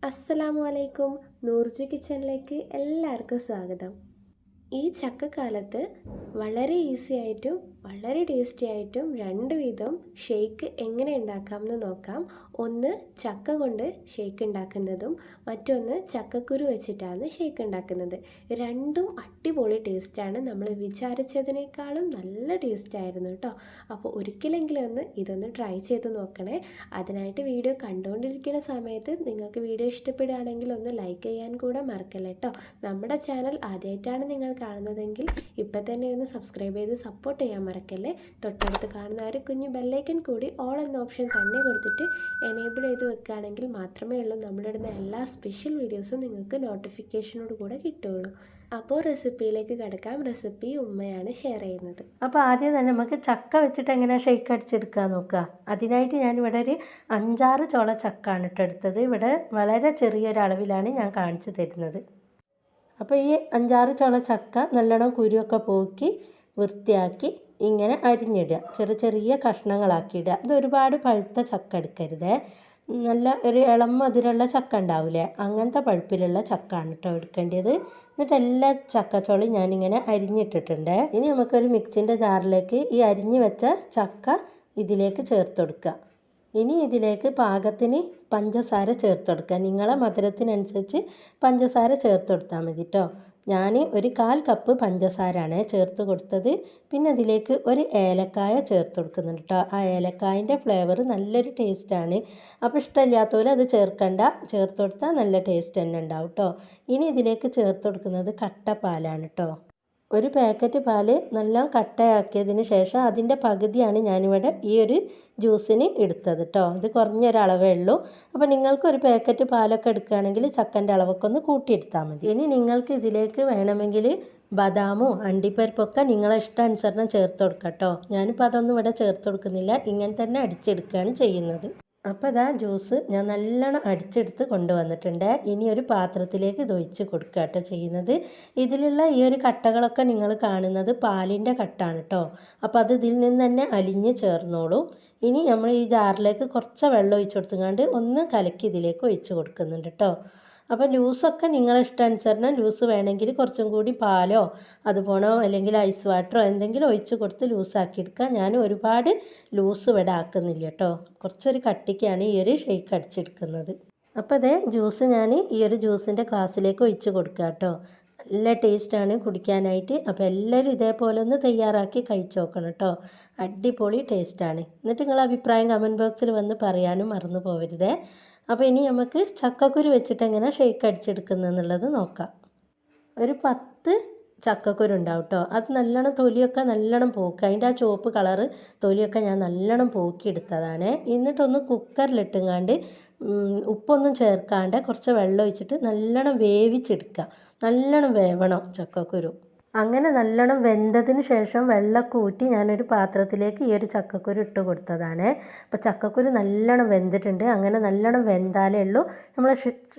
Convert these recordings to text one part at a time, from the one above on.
അസ്സലാമു അലൈക്കും. നൂർജി കിച്ചണിലേക്ക് എല്ലാവർക്കും സ്വാഗതം. ഈ ചക്കക്കാലത്ത് വളരെ ഈസി ആയിട്ടും വളരെ ടേസ്റ്റി ആയിട്ടും രണ്ട് വിധം ഷേക്ക് എങ്ങനെ ഉണ്ടാക്കാമെന്ന് നോക്കാം. ഒന്ന് ചക്ക കൊണ്ട് ഷേക്ക് ഉണ്ടാക്കുന്നതും മറ്റൊന്ന് ചക്കക്കുരു വെച്ചിട്ടാണ് ഷേക്ക് ഉണ്ടാക്കുന്നത്. രണ്ടും അടിപൊളി ടേസ്റ്റാണ്. നമ്മൾ വിചാരിച്ചതിനേക്കാളും നല്ല ടേസ്റ്റ് ആയിരുന്നു കേട്ടോ. അപ്പോൾ ഒരിക്കലെങ്കിലും ഇതൊന്ന് ട്രൈ ചെയ്ത് നോക്കണേ. അതിനായിട്ട് വീഡിയോ കണ്ടുകൊണ്ടിരിക്കുന്ന സമയത്ത് നിങ്ങൾക്ക് വീഡിയോ ഇഷ്ടപ്പെടുകയാണെങ്കിൽ ഒന്ന് ലൈക്ക് ചെയ്യാൻ കൂടെ മറക്കല്ല കേട്ടോ. നമ്മുടെ ചാനൽ ആദ്യമായിട്ടാണ് നിങ്ങൾ കാണുന്നതെങ്കിൽ ഇപ്പം തന്നെ ഒന്ന് സബ്സ്ക്രൈബ് ചെയ്ത് സപ്പോർട്ട് ചെയ്യാൻ മറക്കല്ലേ. തൊട്ടടുത്ത് കാണുന്ന ഒരു കുഞ്ഞു ബെല്ലൈക്കൺ കൂടി ഓൾ എന്ന ഓപ്ഷൻ തന്നെ കൊടുത്തിട്ട് എനേബിൾ ചെയ്ത് വെക്കുകയാണെങ്കിൽ മാത്രമേ ഉള്ളൂ നമ്മളിടുന്ന എല്ലാ സ്പെഷ്യൽ വീഡിയോസും നിങ്ങൾക്ക് നോട്ടിഫിക്കേഷനോട് കൂടെ കിട്ടുകയുള്ളൂ. അപ്പോൾ റെസിപ്പിയിലേക്ക് കിടക്കാം. റെസിപ്പി ഉമ്മയാണ് ഷെയർ ചെയ്യുന്നത്. അപ്പോൾ ആദ്യം തന്നെ നമുക്ക് ചക്ക വെച്ചിട്ട് എങ്ങനെ ഷേക്ക് അടിച്ചെടുക്കാൻ നോക്കുക. അതിനായിട്ട് ഞാനിവിടെ ഒരു 5-6 ചോള ചക്കാണ് എടുത്തത്. ഇവിടെ വളരെ ചെറിയൊരളവിലാണ് ഞാൻ കാണിച്ചു തരുന്നത്. അപ്പോൾ ഈ 5-6 ചോള ചക്ക നല്ലോണം കുരുവൊക്കെ പോക്കി വൃത്തിയാക്കി ഇങ്ങനെ അരിഞ്ഞിടുക. ചെറിയ ചെറിയ കഷ്ണങ്ങളാക്കി ഇടുക. ഇത് ഒരുപാട് പഴുത്ത ചക്ക എടുക്കരുതേ. നല്ല ഒരു ഇളം മധുരമുള്ള ചക്ക ഉണ്ടാവില്ലേ, അങ്ങനത്തെ പഴുപ്പിലുള്ള ചക്കാണ് കേട്ടോ എടുക്കേണ്ടത്. എന്നിട്ട് എല്ലാ ചക്കച്ചോളി ഞാനിങ്ങനെ അരിഞ്ഞിട്ടിട്ടുണ്ട്. ഇനി നമുക്കൊരു മിക്സിൻ്റെ ജാറിലേക്ക് ഈ അരിഞ്ഞ് വെച്ച ചക്ക ഇതിലേക്ക് ചേർത്ത് കൊടുക്കുക. ഇനി ഇതിലേക്ക് പാകത്തിന് പഞ്ചസാര ചേർത്ത് കൊടുക്കുക. നിങ്ങളെ മധുരത്തിനനുസരിച്ച് പഞ്ചസാര ചേർത്ത് കൊടുത്താൽ മതി കേട്ടോ. ഞാൻ ഒരു 1/4 കപ്പ് പഞ്ചസാരയാണ് ചേർത്ത് കൊടുത്തത്. പിന്നെ അതിലേക്ക് ഒരു ഏലക്കായ ചേർത്ത് കൊടുക്കുന്നുണ്ട് കേട്ടോ. ആ ഏലക്കായൻ്റെ ഫ്ലേവർ നല്ലൊരു ടേസ്റ്റാണ്. അപ്പോൾ ഇഷ്ടമില്ലാത്തപോലെ അത് ചേർത്ത് കൊടുത്താൽ നല്ല ടേസ്റ്റ് തന്നെ ഉണ്ടാവും കേട്ടോ. ഇനി ഇതിലേക്ക് ചേർത്ത് കൊടുക്കുന്നത് കട്ടപ്പാലാണ് കേട്ടോ. ഒരു പാക്കറ്റ് പാല് നല്ല കട്ടയാക്കിയതിന് ശേഷം അതിൻ്റെ പകുതിയാണ് ഞാനിവിടെ ഈ ഒരു ജ്യൂസിന് എടുത്തത് കേട്ടോ. ഇത് കുറഞ്ഞൊരളവേ ഉള്ളൂ. അപ്പോൾ നിങ്ങൾക്ക് ഒരു പാക്കറ്റ് പാലൊക്കെ എടുക്കുകയാണെങ്കിൽ ചക്കൻ്റെ അളവൊക്കെ ഒന്ന് കൂട്ടിയെടുത്താൽ മതി. ഇനി നിങ്ങൾക്ക് ഇതിലേക്ക് വേണമെങ്കിൽ ബദാമോ അണ്ടിപ്പരിപ്പൊക്കെ നിങ്ങളെ ഇഷ്ടാനുസരണം ചേർത്ത് കൊടുക്കാം കേട്ടോ. ഞാനിപ്പോൾ അതൊന്നും ഇവിടെ ചേർത്ത് കൊടുക്കുന്നില്ല, ഇങ്ങനെ തന്നെ അടിച്ചെടുക്കുകയാണ് ചെയ്യുന്നത്. അപ്പോൾ ഇതാ ജ്യൂസ് ഞാൻ നല്ലോണം അടിച്ചെടുത്ത് കൊണ്ടുവന്നിട്ടുണ്ട്. ഇനി ഒരു പാത്രത്തിലേക്ക് ഇത് ഒഴിച്ച് കൊടുക്കുക കേട്ടോ ചെയ്യുന്നത്. ഇതിലുള്ള ഈ ഒരു കട്ടകളൊക്കെ നിങ്ങൾ കാണുന്നത് പാലിൻ്റെ കട്ടാണ് കേട്ടോ. അപ്പോൾ അത് ഇതിൽ നിന്ന് തന്നെ അലിഞ്ഞ് ചേർന്നോളൂ. ഇനി നമ്മൾ ഈ ജാറിലേക്ക് കുറച്ച് വെള്ളം ഒഴിച്ച് കൊടുത്തുകൊണ്ട് ഒന്ന് കലക്കി ഇതിലേക്ക് ഒഴിച്ച് കൊടുക്കുന്നുണ്ട് കേട്ടോ. അപ്പോൾ ലൂസൊക്കെ നിങ്ങളെ ഇഷ്ടാനുസരണം ലൂസ് വേണമെങ്കിൽ കുറച്ചും കൂടി പാലോ അതുപോണോ അല്ലെങ്കിൽ ഐസ് വാട്ടറോ എന്തെങ്കിലും ഒഴിച്ച് കൊടുത്ത് ലൂസാക്കി എടുക്കുക. ഞാൻ ഒരുപാട് ലൂസ് ഇവിടെ ആക്കുന്നില്ല കേട്ടോ. കുറച്ചൊരു കട്ടിക്കാണ് ഈ ഒരു ഷേക്ക് അടിച്ചെടുക്കുന്നത്. അപ്പോൾ അതേ ജ്യൂസ് ഞാൻ ഈ ഒരു ജ്യൂസിൻ്റെ ഗ്ലാസ്സിലേക്ക് ഒഴിച്ച് കൊടുക്കുക കേട്ടോ. നല്ല ടേസ്റ്റാണ് കുടിക്കാനായിട്ട്. അപ്പോൾ എല്ലാവരും ഇതേപോലെ ഒന്ന് തയ്യാറാക്കി കഴിച്ച് നോക്കണം കേട്ടോ. അടിപൊളി ടേസ്റ്റാണ്. എന്നിട്ട് നിങ്ങളുടെ അഭിപ്രായം കമൻറ്റ് ബോക്സിൽ വന്ന് പറയാനും മറന്നു പോകരുതേ. അപ്പോൾ ഇനി നമുക്ക് ചക്കക്കുരു വെച്ചിട്ട് എങ്ങനെ ഷേക്ക് അടിച്ചെടുക്കുന്നതെന്നുള്ളത് നോക്കാം. ഒരു 10 ചക്കക്കുരു ഉണ്ടാവും കേട്ടോ. അത് നല്ലോണം തൊലിയൊക്കെ നല്ലോണം പോക്കുക. അതിൻ്റെ ആ ചുവപ്പ് കളറ് തൊലിയൊക്കെ ഞാൻ നല്ലോണം പോക്കിയെടുത്തതാണ്. എന്നിട്ടൊന്ന് കുക്കറിലിട്ടുങ്ങാണ്ട് ഉപ്പൊന്നും ചേർക്കാണ്ട് കുറച്ച് വെള്ളം ഒഴിച്ചിട്ട് നല്ലോണം വേവിച്ചെടുക്കുക. നല്ലോണം വേവണം ചക്കക്കുരു. അങ്ങനെ നല്ലോണം വെന്തതിന് ശേഷം വെള്ളമൊക്കെ ഊറ്റി ഞാനൊരു പാത്രത്തിലേക്ക് ഈ ഒരു ചക്കക്കുരു ഇട്ട് കൊടുത്തതാണ്. അപ്പോൾ ചക്കക്കുരു നല്ലോണം വെന്തിട്ടുണ്ട്. അങ്ങനെ നല്ലോണം വെന്താലേ ഉള്ളൂ നമ്മൾ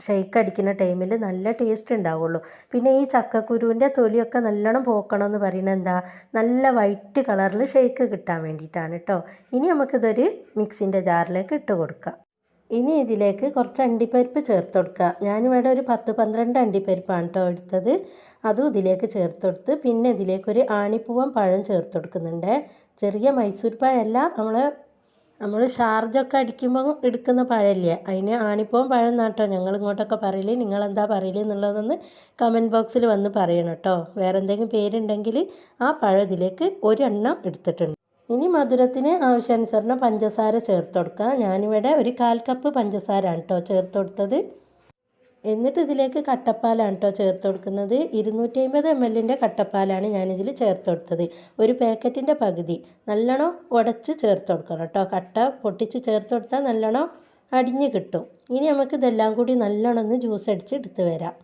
ഷേക്ക് അടിക്കുന്ന ടൈമിൽ നല്ല ടേസ്റ്റ് ഉണ്ടാവുള്ളൂ. പിന്നെ ഈ ചക്കക്കുരുവിൻ്റെ തൊലിയൊക്കെ നല്ലോണം പോക്കണമെന്ന് പറയുന്നത് എന്താ, നല്ല വൈറ്റ് കളറിൽ ഷേക്ക് കിട്ടാൻ വേണ്ടിയിട്ടാണ് കേട്ടോ. ഇനി നമുക്കിതൊരു മിക്സിൻ്റെ ജാറിലേക്ക് ഇട്ട് കൊടുക്കാം. ഇനി ഇതിലേക്ക് കുറച്ച് അണ്ടിപ്പരിപ്പ് ചേർത്ത് കൊടുക്കുക. ഞാനിവിടെ ഒരു 10-12 അണ്ടിപ്പരിപ്പാണ് കേട്ടോ എടുത്തത്. അതും ഇതിലേക്ക് ചേർത്ത് കൊടുത്ത് പിന്നെ ഇതിലേക്കൊരു ആണിപ്പൂവൻ പഴം ചേർത്ത് കൊടുക്കുന്നുണ്ട്. ചെറിയ മൈസൂർ പഴമല്ല, നമ്മൾ ഷാർജൊക്കെ അടിക്കുമ്പോൾ എടുക്കുന്ന പഴമില്ലേ, അതിന് ആണിപ്പൂവൻ പഴം എന്നാട്ടോ ഞങ്ങൾ ഇങ്ങോട്ടൊക്കെ പറയല്. നിങ്ങളെന്താ പറയല് എന്നുള്ളതൊന്ന് കമൻറ്റ് ബോക്സിൽ വന്ന് പറയണം കേട്ടോ. വേറെ എന്തെങ്കിലും പേരുണ്ടെങ്കിൽ ആ പഴം ഇതിലേക്ക് ഒരെണ്ണം എടുത്തിട്ടുണ്ട്. ഇനി മധുരത്തിന് ആവശ്യാനുസരണം പഞ്ചസാര ചേർത്ത് കൊടുക്കുക. ഞാനിവിടെ ഒരു 1/4 കപ്പ് പഞ്ചസാരയാണ് കേട്ടോ ചേർത്ത് കൊടുത്തത്. എന്നിട്ട് ഇതിലേക്ക് കട്ടപ്പാലാണ് കേട്ടോ ചേർത്ത് കൊടുക്കുന്നത്. 250 ml കട്ടപ്പാലാണ് ഞാനിതിൽ ചേർത്ത് കൊടുത്തത്. ഒരു പാക്കറ്റിൻ്റെ പകുതി നല്ലോണം ഉടച്ച് ചേർത്ത് കൊടുക്കണം കേട്ടോ. കട്ട പൊട്ടിച്ച് ചേർത്ത് കൊടുത്താൽ നല്ലോണം അടിഞ്ഞ് കിട്ടും. ഇനി നമുക്ക് ഇതെല്ലാം കൂടി നല്ലോണം ഒന്ന് ജ്യൂസ് അടിച്ച് എടുത്ത് വരാം.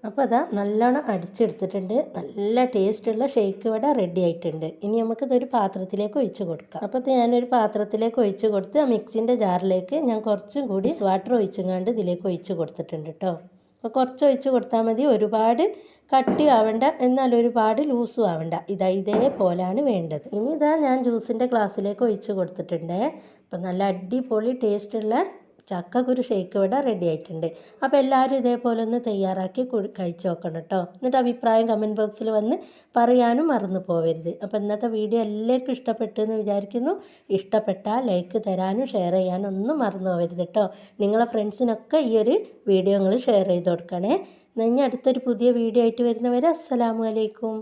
അപ്പോൾ അതാ നല്ലോണം അടിച്ചെടുത്തിട്ടുണ്ട്. നല്ല ടേസ്റ്റുള്ള ഷേക്ക് ഇവിടെ റെഡി ആയിട്ടുണ്ട്. ഇനി നമുക്കിതൊരു പാത്രത്തിലേക്ക് ഒഴിച്ച് കൊടുക്കാം. അപ്പോൾ ഞാനൊരു പാത്രത്തിലേക്ക് ഒഴിച്ച് കൊടുത്ത് ആ മിക്സിൻ്റെ ജാറിലേക്ക് ഞാൻ കുറച്ചും കൂടി വാട്ടർ ഒഴിച്ചുകൊണ്ട് ഇതിലേക്ക് ഒഴിച്ച് കൊടുത്തിട്ടുണ്ട് കേട്ടോ. അപ്പോൾ കുറച്ച് ഒഴിച്ച് കൊടുത്താൽ മതി. ഒരുപാട് കട്ടി ആവണ്ട, എന്നാൽ ഒരുപാട് ലൂസും ആവണ്ട. ഇതേപോലെയാണ് വേണ്ടത്. ഇനി ഇതാ ഞാൻ ജ്യൂസിൻ്റെ ഗ്ലാസ്സിലേക്ക് ഒഴിച്ച് കൊടുത്തിട്ടുണ്ട്. അപ്പോൾ നല്ല അടിപൊളി ടേസ്റ്റുള്ള ചക്കക്കുരു ഷേക്ക് ഇവിടെ റെഡി ആയിട്ടുണ്ട്. അപ്പോൾ എല്ലാവരും ഇതേപോലെ ഒന്ന് തയ്യാറാക്കി കഴിച്ച് നോക്കണം കേട്ടോ. എന്നിട്ട് അഭിപ്രായം കമൻറ്റ് ബോക്സിൽ വന്ന് പറയാനും മറന്നു പോകരുത്. അപ്പോൾ ഇന്നത്തെ വീഡിയോ എല്ലാവർക്കും ഇഷ്ടപ്പെട്ടു എന്ന് വിചാരിക്കുന്നു. ഇഷ്ടപ്പെട്ടാൽ ലൈക്ക് തരാനും ഷെയർ ചെയ്യാനും ഒന്നും മറന്നു പോകരുത് കേട്ടോ. നിങ്ങളെ ഫ്രണ്ട്സിനൊക്കെ ഈ ഒരു വീഡിയോ നിങ്ങൾ ഷെയർ ചെയ്ത് കൊടുക്കണേ. ഇനി അടുത്തൊരു പുതിയ വീഡിയോ ആയിട്ട് വരുന്നവരെ അസ്സലാമു അലൈക്കും.